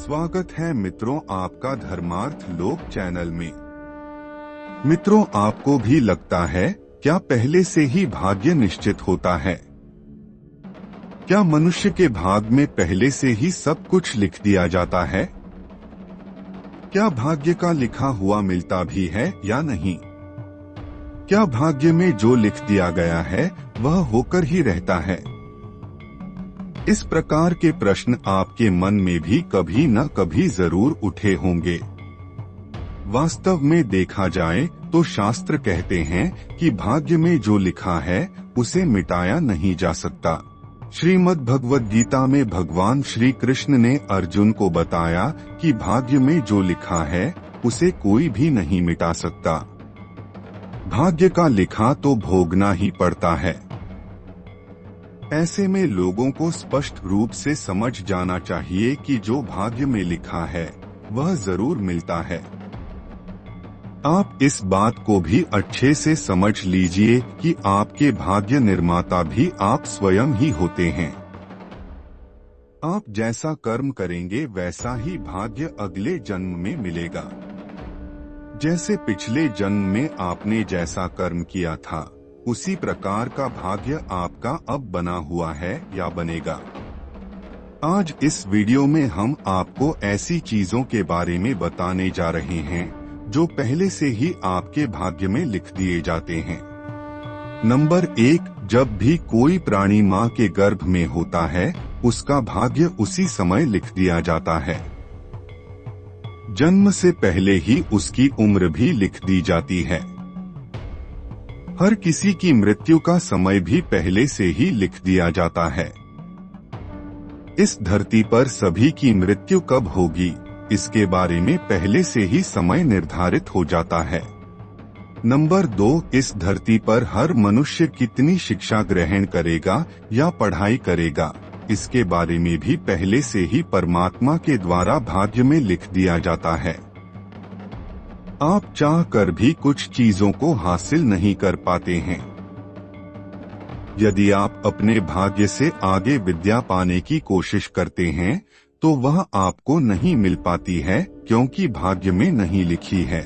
स्वागत है मित्रों आपका धर्मार्थ लोक चैनल में। मित्रों, आपको भी लगता है क्या पहले से ही भाग्य निश्चित होता है? क्या मनुष्य के भाग में पहले से ही सब कुछ लिख दिया जाता है? क्या भाग्य का लिखा हुआ मिलता भी है या नहीं? क्या भाग्य में जो लिख दिया गया है वह होकर ही रहता है? इस प्रकार के प्रश्न आपके मन में भी कभी न कभी जरूर उठे होंगे। वास्तव में देखा जाए तो शास्त्र कहते हैं कि भाग्य में जो लिखा है उसे मिटाया नहीं जा सकता। श्रीमद् भगवद गीता में भगवान श्री कृष्ण ने अर्जुन को बताया कि भाग्य में जो लिखा है उसे कोई भी नहीं मिटा सकता। भाग्य का लिखा तो भोगना ही पड़ता है। ऐसे में लोगों को स्पष्ट रूप से समझ जाना चाहिए कि जो भाग्य में लिखा है वह जरूर मिलता है। आप इस बात को भी अच्छे से समझ लीजिए कि आपके भाग्य निर्माता भी आप स्वयं ही होते हैं। आप जैसा कर्म करेंगे वैसा ही भाग्य अगले जन्म में मिलेगा। जैसे पिछले जन्म में आपने जैसा कर्म किया था उसी प्रकार का भाग्य आपका अब बना हुआ है या बनेगा। आज इस वीडियो में हम आपको ऐसी चीजों के बारे में बताने जा रहे हैं जो पहले से ही आपके भाग्य में लिख दिए जाते हैं। नंबर 1, जब भी कोई प्राणी मां के गर्भ में होता है उसका भाग्य उसी समय लिख दिया जाता है। जन्म से पहले ही उसकी उम्र भी लिख दी जाती है। हर किसी की मृत्यु का समय भी पहले से ही लिख दिया जाता है। इस धरती पर सभी की मृत्यु कब होगी इसके बारे में पहले से ही समय निर्धारित हो जाता है। नंबर 2, इस धरती पर हर मनुष्य कितनी शिक्षा ग्रहण करेगा या पढ़ाई करेगा इसके बारे में भी पहले से ही परमात्मा के द्वारा भाग्य में लिख दिया जाता है। आप चाह कर भी कुछ चीजों को हासिल नहीं कर पाते हैं। यदि आप अपने भाग्य से आगे विद्या पाने की कोशिश करते हैं तो वह आपको नहीं मिल पाती है क्योंकि भाग्य में नहीं लिखी है।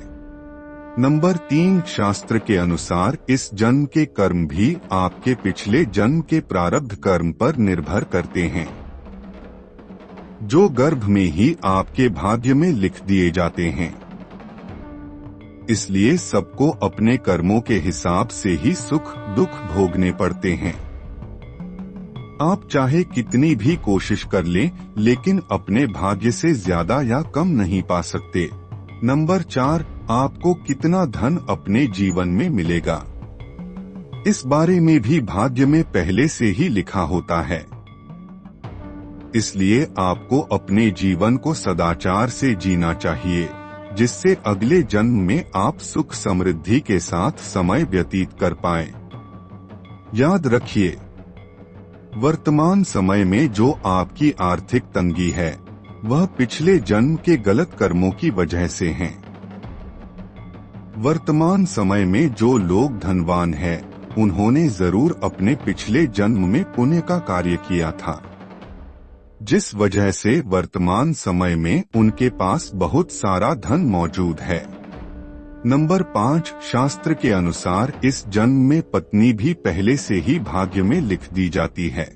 नंबर 3, शास्त्र के अनुसार इस जन्म के कर्म भी आपके पिछले जन्म के प्रारब्ध कर्म पर निर्भर करते हैं, जो गर्भ में ही आपके भाग्य में लिख दिए जाते हैं। इसलिए सबको अपने कर्मों के हिसाब से ही सुख दुख भोगने पड़ते हैं। आप चाहे कितनी भी कोशिश कर लें लेकिन अपने भाग्य से ज्यादा या कम नहीं पा सकते। नंबर 4, आपको कितना धन अपने जीवन में मिलेगा इस बारे में भी भाग्य में पहले से ही लिखा होता है। इसलिए आपको अपने जीवन को सदाचार से जीना चाहिए जिससे अगले जन्म में आप सुख समृद्धि के साथ समय व्यतीत कर पाएं। याद रखिए, वर्तमान समय में जो आपकी आर्थिक तंगी है वह पिछले जन्म के गलत कर्मों की वजह से है। वर्तमान समय में जो लोग धनवान हैं उन्होंने जरूर अपने पिछले जन्म में पुण्य का कार्य किया था, जिस वजह से वर्तमान समय में उनके पास बहुत सारा धन मौजूद है। नंबर 5, शास्त्र के अनुसार इस जन्म में पत्नी भी पहले से ही भाग्य में लिख दी जाती है।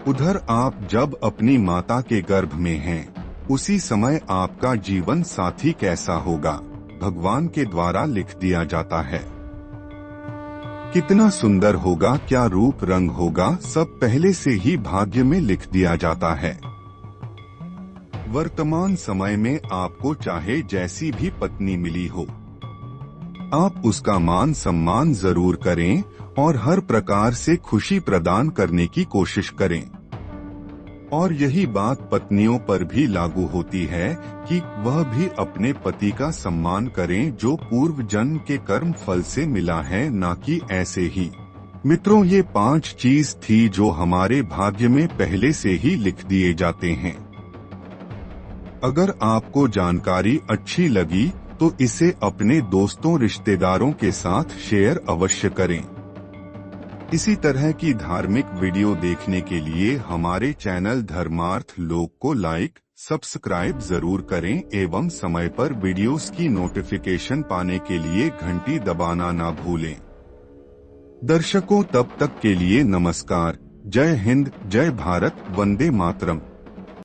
उधर आप जब अपनी माता के गर्भ में हैं, उसी समय आपका जीवन साथी कैसा होगा भगवान के द्वारा लिख दिया जाता है। कितना सुंदर होगा, क्या रूप रंग होगा, सब पहले से ही भाग्य में लिख दिया जाता है। वर्तमान समय में आपको चाहे जैसी भी पत्नी मिली हो, आप उसका मान सम्मान जरूर करें और हर प्रकार से खुशी प्रदान करने की कोशिश करें। और यही बात पत्नियों पर भी लागू होती है कि वह भी अपने पति का सम्मान करें जो पूर्व जन्म के कर्म फल से मिला है, ना कि ऐसे ही। मित्रों, ये 5 चीज थी जो हमारे भाग्य में पहले से ही लिख दिए जाते हैं। अगर आपको जानकारी अच्छी लगी तो इसे अपने दोस्तों रिश्तेदारों के साथ शेयर अवश्य करें। इसी तरह की धार्मिक वीडियो देखने के लिए हमारे चैनल धर्मार्थ लोक को लाइक, सब्सक्राइब जरूर करें एवं समय पर वीडियोस की नोटिफिकेशन पाने के लिए घंटी दबाना ना भूलें। दर्शकों, तब तक के लिए नमस्कार। जय हिंद, जय भारत, वंदे मातरम।